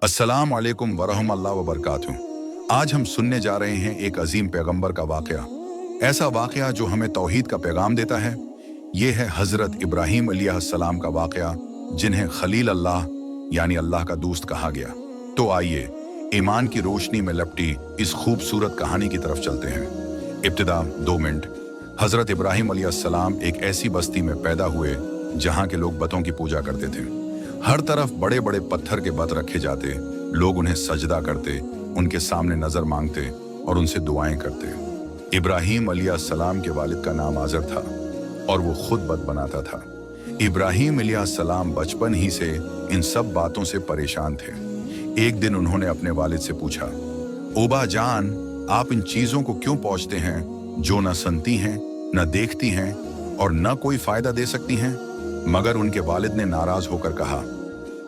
अस्सलाम वालेकुम वरहमतुल्लाहि वबरकातुहू। आज हम सुनने जा रहे हैं एक अजीम पैगंबर का वाक़या, ऐसा वाक़या जो हमें तौहीद का पैगाम देता है। ये है हज़रत इब्राहीम अलैहिस्सलाम का वाक़या, जिन्हें खलील अल्लाह यानी अल्लाह का दोस्त कहा गया। तो आइए ईमान की रोशनी में लपटी इस खूबसूरत कहानी की तरफ चलते हैं। इब्तिदा 2 मिनट। हज़रत इब्राहीम अलैहिस्सलाम एक ऐसी बस्ती में पैदा हुए जहाँ के लोग बतों की पूजा करते थे। हर तरफ बड़े बड़े पत्थर के बत रखे जाते, लोग उन्हें सजदा करते, उनके सामने नजर मांगते और उनसे दुआएं करते। इब्राहीम अलैहिस्सलाम के वालिद का नाम आज़र था और वो खुद बत बनाता था। इब्राहीम अलैहिस्सलाम बचपन ही से इन सब बातों से परेशान थे। एक दिन उन्होंने अपने वालिद से पूछा, ओबा जान, आप इन चीजों को क्यों पूजते हैं जो न सुनती हैं, न देखती हैं और न कोई फायदा दे सकती हैं? मगर उनके वालिद ने नाराज होकर कहा,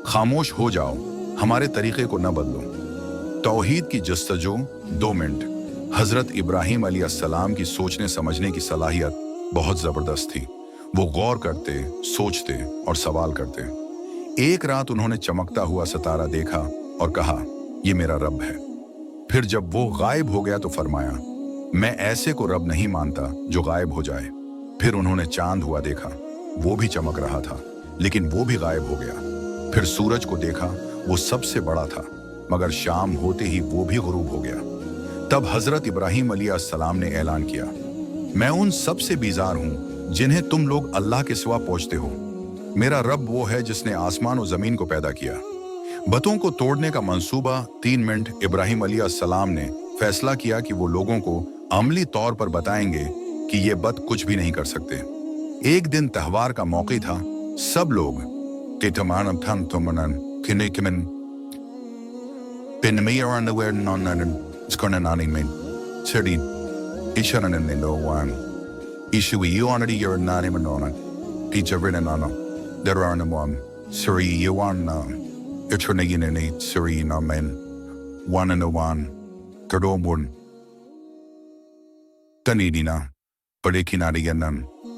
खामोश हो जाओ, हमारे तरीके को न बदलो। तौहीद की जस्तजू 2 मिनट। हजरत इब्राहीम अलैहिस्सलाम की सोचने समझने की सलाहियत बहुत जबरदस्त थी। वो गौर करते, सोचते और सवाल करते। एक रात उन्होंने चमकता हुआ सितारा देखा और कहा, ये मेरा रब है। फिर जब वो गायब हो गया तो फरमाया, मैं ऐसे को रब नहीं मानता जो गायब हो जाए। फिर उन्होंने चांद हुआ देखा, वो भी चमक रहा था लेकिन वो भी गायब हो गया। फिर सूरज को देखा, वो सबसे बड़ा था मगर शाम होते ही वो भी गुरूब हो गया। तब हजरत इब्राहीम अलैहिस्सलाम ने ऐलान किया, मैं उन सब से बीजार हूं जिन्हें तुम लोग अल्लाह के सिवा पूजते हो। मेरा रब वो है जिसने आसमान और जमीन को पैदा किया। बतों को तोड़ने का मंसूबा 3 मिनट। इब्राहीम अलैहिस्सलाम ने फैसला किया कि वो लोगों को अमली तौर पर बताएंगे कि ये बत कुछ भी नहीं कर सकते। एक दिन त्योहार का मौका था। सब लोग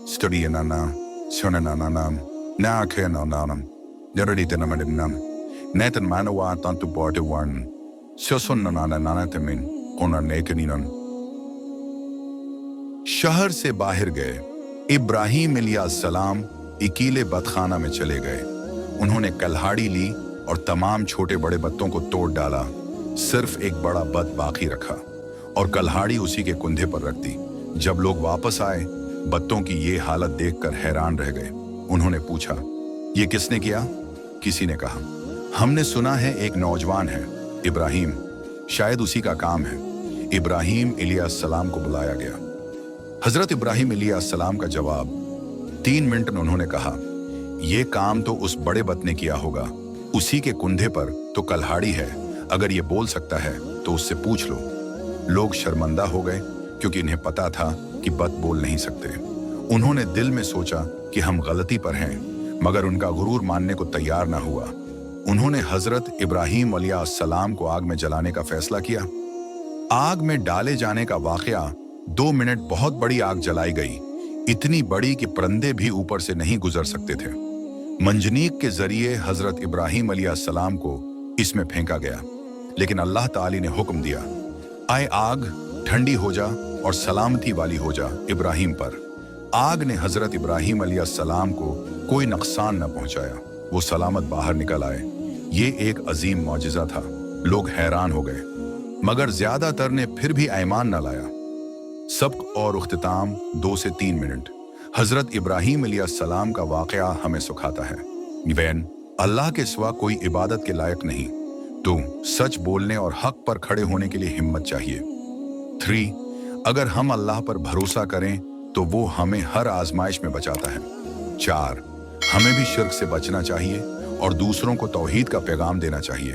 Studianana, Sonananam, Nakananam, Nereditanamadinam, Nathan Manawa Tantu Border One, Sosonanana Nanatamin, Ona Nakaninan. शहर से बाहर गए इब्राहीम अलैहिस्सलाम इकीले बतखाना में चले गए। उन्होंने कल्हाड़ी ली और तमाम छोटे बड़े बत्तों को तोड़ डाला। सिर्फ एक बड़ा बत बाकी रखा और कल्हाड़ी उसी के कुंधे पर रख दी। जब लोग वापस आए, बत्तों की ये हालत देखकर हैरान रह गए। उन्होंने पूछा, ये किसने किया? किसी ने कहा, हमने सुना है एक नौजवान है, इब्राहीम, शायद उसी का काम है। इब्राहीम अलैहिस्सलाम को बुलाया गया। हजरत इब्राहीम अलैहिस्सलाम का जवाब, 3 मिनट में उन्होंने कहा, ये काम तो उस बड़े बत ने किया होगा, उसी के कुंधे पर तो कल्हाड़ी है। अगर ये बोल सकता है तो उससे पूछ लो। लोग शर्मिंदा हो गए क्योंकि इन्हें पता था कि बत बोल नहीं सकते। उन्होंने दिल में सोचा कि हम गलती पर हैं, मगर उनका गुरूर मानने को तैयार ना हुआ। उन्होंने हजरत इब्राहीम अलैहिस्सलाम को आग में जलाने का फैसला किया। आग में डाले जाने का वाकया 2 मिनट। बहुत बड़ी आग जलाई गई, इतनी बड़ी कि परिंदे भी ऊपर से नहीं गुजर सकते थे। मंजनीक के जरिए हजरत इब्राहीम अलैहिस्सलाम को इसमें फेंका गया, लेकिन अल्लाह ताली ने हुक्म दिया, आए आग, ठंडी हो जा और सलामती वाली हो जा इब्राहीम पर। आग ने हजरत इब्राहीम अलैहिस्सलाम को कोई नुकसान न पहुंचाया। वो सलामत बाहर निकल आए। ये एक अजीम मौजिज़ा था। लोग हैरान हो गए, मगर ज्यादातर ने फिर भी ईमान न लाया। सबक और इख्तिताम 2 से 3 मिनट। हजरत इब्राहीम अलैहिस्सलाम का वाकया हमें सिखाता है, वैन अल्लाह के सिवा कोई इबादत के लायक नहीं, तो सच बोलने और हक पर खड़े होने के लिए हिम्मत चाहिए। 3, अगर हम अल्लाह पर भरोसा करें तो वो हमें हर आजमाइश में बचाता है। 4, हमें भी शिर्क से बचना चाहिए और दूसरों को तौहीद का पैगाम देना चाहिए।